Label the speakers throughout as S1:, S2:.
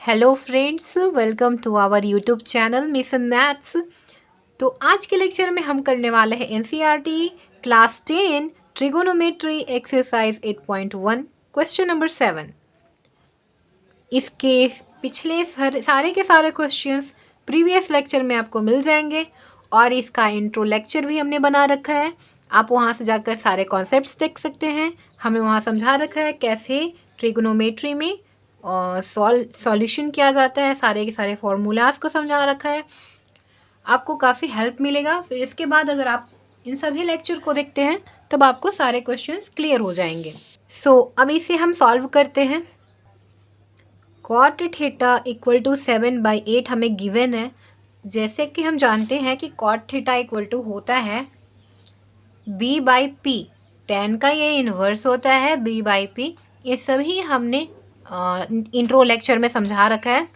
S1: Hello friends, welcome to our YouTube channel mission maths. तो आज के लेक्चर में हम करने वाले हैं NCERT class 10 trigonometry exercise 8.1 question number 7। इसके पिछले सारे के सारे क्वेश्चंस प्रीवियस लेक्चर में आपको मिल जाएंगे और इसका इंट्रो लेक्चर भी हमने बना रखा है। आप वहाँ से जाकर सारे कॉन्सेप्ट्स देख सकते हैं। हमने वहाँ समझा रखा है कैसे ट्रिगोनोमेट्री में सॉल्यूशन किया जाता है, सारे के सारे फॉर्मूलाज को समझा रखा है। आपको काफ़ी हेल्प मिलेगा। फिर इसके बाद अगर आप इन सभी लेक्चर को देखते हैं तब आपको सारे क्वेश्चंस क्लियर हो जाएंगे। अब इसे हम सॉल्व करते हैं। cot थीटा इक्वल टू 7/8 हमें गिवन है। जैसे कि हम जानते हैं कि cot थीटा इक्वल टू होता है b/p, tan का ये इन्वर्स होता है b/p। ये सभी हमने इंट्रो लेक्चर में समझा रखा है।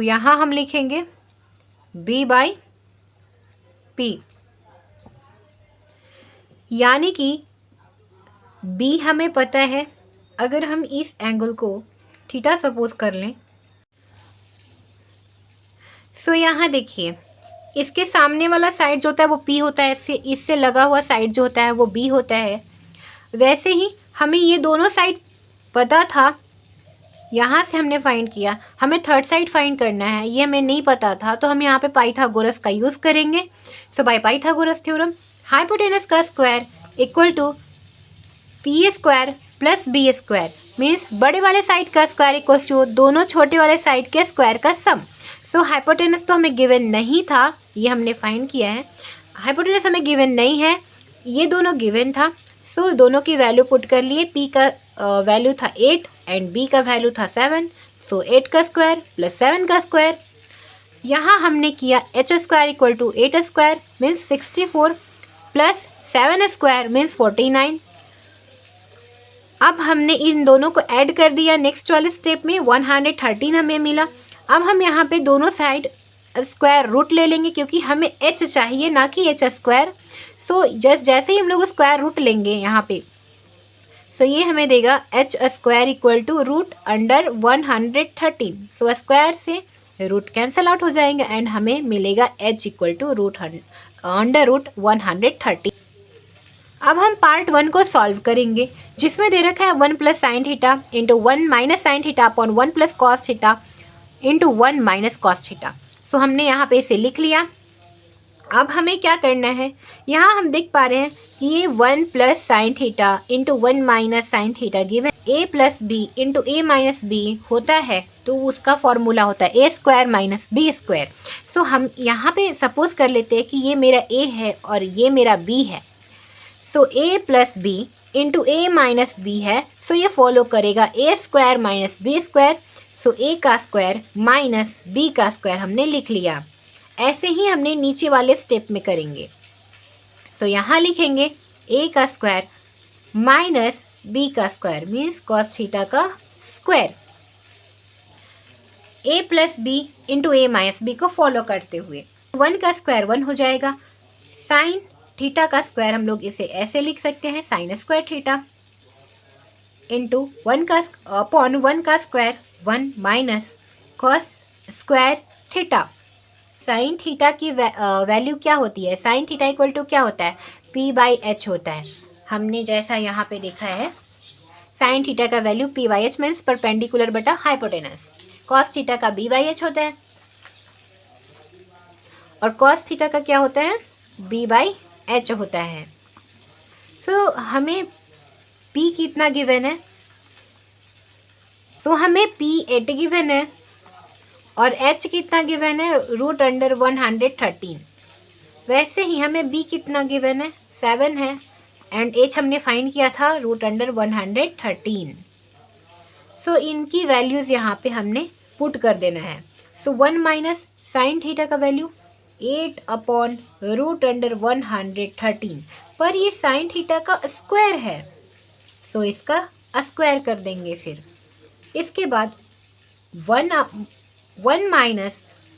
S1: यहाँ हम लिखेंगे b/p, यानी कि b हमें पता है। अगर हम इस एंगल को थीटा सपोज कर लें, यहाँ देखिए इसके सामने वाला साइड जो होता है वो p होता है, इससे लगा हुआ साइड जो होता है वो b होता है। वैसे ही हमें ये दोनों साइड पता था, यहाँ से हमने फाइंड किया। हमें थर्ड साइड फाइंड करना है, ये हमें नहीं पता था, तो हम यहाँ पे पाइथागोरस का यूज़ करेंगे। बाय पाइथागोरस थ्योरम हाइपोटेनस का square equal to P square plus B square, means बड़े वाले साइड का स्क्वायर इक्वल टू दोनों छोटे वाले साइड के स्क्वायर का सम। हाइपोटेनस तो हमें गिवन नहीं था, ये हमने फाइंड किया है। हाइपोटेनस हमें गिवन नहीं है, ये दोनों गिवन था। दोनों की वैल्यू पुट कर लिए। पी का वैल्यू था 8 एंड बी का वैल्यू था 7। 8 का स्क्वायर प्लस 7 का स्क्वायर। यहाँ हमने किया H square equal to 8 square means 64 plus 7 square means 49। अब हमने इन दोनों को ऐड कर दिया नेक्स्ट वाले स्टेप में, 113 हमें मिला। अब हम यहाँ पे दोनों साइड स्क्वायर रूट ले लेंगे क्योंकि हमें एच चाहिए ना कि एच स्क्वायर। जैसे ही हम लोग स्क्वायर रूट लेंगे यहाँ पे, ये हमें देगा H square equal to root under 113। Square से रूट कैंसिल आउट हो जाएंगे एंड हमें मिलेगा H equal to root under root 130। अब हम पार्ट 1 को सॉल्व करेंगे, जिसमें दे रखा है 1 plus sine theta into 1 minus sine theta upon 1 plus cos theta into 1 minus cos theta. हमने यहाँ पे इसे लिख लिया। अब हमें क्या करना है, यहाँ हम देख पा रहे हैं कि ये 1 plus sine theta into 1 minus sine theta given a plus B into A minus B होता है, तो उसका फॉर्मूला होता है A square minus B square. हम यहाँ पे सपोज कर लेते हैं कि ये मेरा a है और ये मेरा b है। a plus B into A minus B है, ये फॉलो करेगा A square minus B square. a का स्क्वायर माइनस b का स्क्वायर हमने लिख लिया। ऐसे ही हमने नीचे वाले स्टेप में करेंगे। यहाँ लिखेंगे a का स्क्वायर माइनस b का स्क्वायर मीन्स कॉस थीटा का square, a plus B into A minus B को फॉलो करते हुए 1 का स्क्वायर 1 हो जाएगा। साइन थीटा का स्क्वायर हम लोग इसे ऐसे लिख सकते हैं, साइन स्क्वायर थीटा इंटू 1 का अपॉन 1 का square 1 minus cos square theta. Sine theta की वैल्यू क्या होती है, साइन थीटा इक्वल टू क्या होता है, p/h होता है। हमने जैसा यहाँ पे देखा है, साइन थीटा का वैल्यू p/h मीन्स परपेंडिकुलर बटा हाइपोटेनस। कॉस थीटा का b/h होता है और कॉस थीटा का क्या होता है, b/h होता है। हमें p कितना गिवन है, हमें p8 गिवन है और h कितना गिवन है, रूट अंडर 113। वैसे ही हमें b कितना गिवन है, 7 है एंड h हमने फाइंड किया था रूट अंडर 113। इनकी वैल्यूज़ यहाँ पे हमने पुट कर देना है। 1 माइनस साइन थीटा का वैल्यू 8 अपॉन रूट अंडर 113, पर ये साइन थीटा का स्क्वायर है, इसका स्क्वायर कर देंगे। फिर इसके बाद 1 माइनस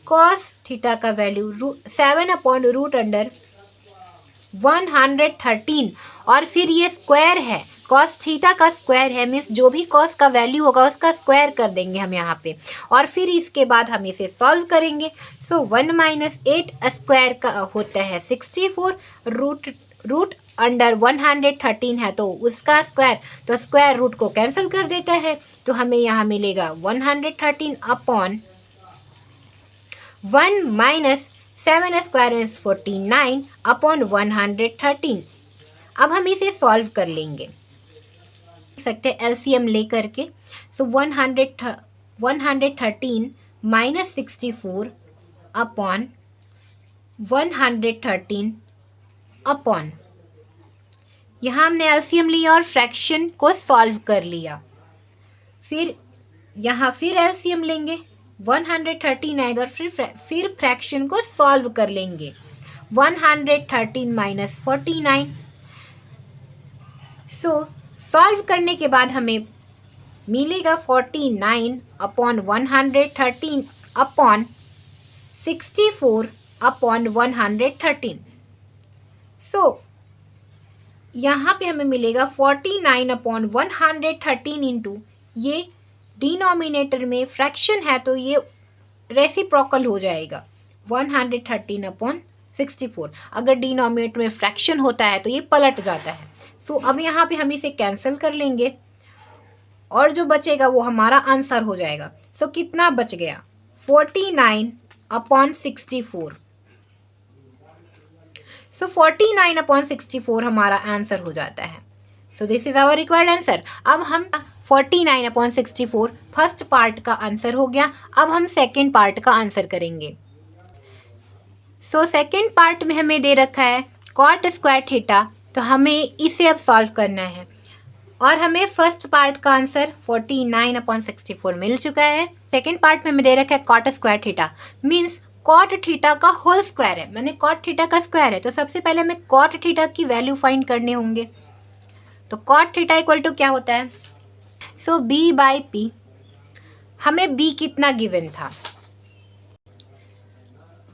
S1: कॉस थीटा का वैल्यू 7 अपॉन रूट अंडर 113 और फिर ये स्क्वायर है, कॉस थीटा का स्क्वायर है, मीन्स जो भी कॉस का वैल्यू होगा उसका स्क्वायर कर देंगे हम यहाँ पे, और फिर इसके बाद हम इसे सॉल्व करेंगे। सो 1 माइनस 8 स्क्वायर का होता है 64, रूट अंडर 113 है तो उसका स्क्वायर, तो स्क्वायर रूट को कैंसिल कर देता है, तो हमें यहाँ मिलेगा 113 upon 1 minus 7 square is 49 upon 113। अब हम इसे सॉल्व कर लेंगे, देख सकते हैं एलसीएम ले करके। सो 113 माइनस 64 अपॉन 113 अपॉन, यहाँ हमने एलसीएम लिया और फ्रैक्शन को सॉल्व कर लिया, फिर यहाँ फिर एलसीएम लेंगे, 113 आएगा, फिर फ्रैक्शन को सॉल्व कर लेंगे। 113 माइनस 49, सो सॉल्व करने के बाद हमें मिलेगा 49 अपॉन 113 अपॉन 64 अपॉन 113। सो यहाँ पे हमें मिलेगा 49 अपॉन 113 इंटू, ये डिनोमिनेटर में फ्रैक्शन है तो ये रेसिप्रोकल हो जाएगा 113 अपॉन 64। अगर डिनोमिनेटर में फ्रैक्शन होता है तो ये पलट जाता है। सो अब यहाँ पे हम इसे कैंसिल कर लेंगे और जो बचेगा वो हमारा आंसर हो जाएगा। सो कितना बच गया, 49 अपॉन 64। सो 49 अपॉन 64 हमारा आंसर हो जाता है। So this is our required answer. अब हम 49 अपॉन 64 फर्स्ट पार्ट का आंसर हो गया। अब हम सेकेंड पार्ट का आंसर करेंगे। सो सेकेंड पार्ट में हमें दे रखा है कॉट स्क्वायर थीटा, तो हमें इसे अब सॉल्व करना है और हमें फर्स्ट पार्ट का आंसर 49 अपॉन 64 मिल चुका है। सेकेंड पार्ट में हमें दे रखा है cot square theta, means cot theta का होल स्क्वायर है, मैंने कॉट थीटा का स्क्वायर है, तो सबसे पहले हमें कॉट थीटा की वैल्यू फाइंड करने होंगे। तो कॉट थीटा इक्वल टू क्या होता है, सो बी बाई पी। हमें बी कितना गिवन था,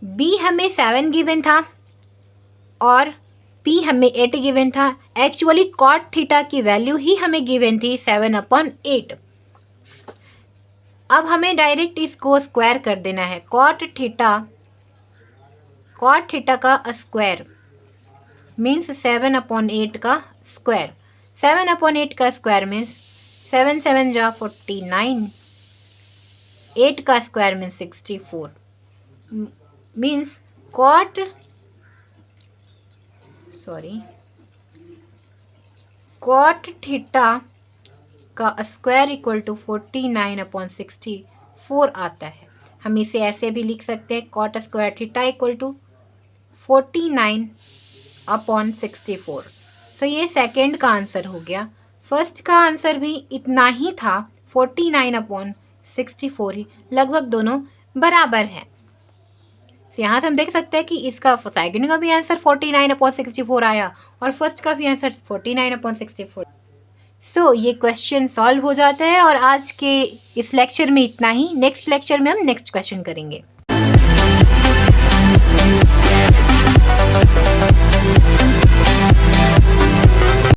S1: बी हमें 7 गिवन था और पी हमें 8 गिवन था। एक्चुअली कॉट थीटा की वैल्यू ही हमें गिवन थी 7 अपॉन 8। अब हमें डायरेक्ट इसको स्क्वायर कर देना है। कॉट थीटा का स्क्वायर मीन्स 7 अपॉन 8 का स्क्वायर। 7 अपॉन 8 का स्क्वायर मीन्स 7 7 जा 49, 8 का square means 64, means cot theta का स्क्वायर इक्वल टू 49 अपॉन 64 आता है। हम इसे ऐसे भी लिख सकते हैं, cot square theta equal to 49 upon 64। So ये सेकेंड का आंसर हो गया। फर्स्ट का आंसर भी इतना ही था, 49 अपॉन 64 ही, लगभग दोनों बराबर हैं। यहाँ से हम देख सकते हैं कि इसका सेकंड का भी आंसर 49 अपॉन 64 आया और फर्स्ट का भी आंसर 49 अपॉन 64। सो ये क्वेश्चन सॉल्व हो जाता है और आज के इस लेक्चर में इतना ही। नेक्स्ट लेक्चर में हम नेक्स्ट क्वेश्चन करेंगे।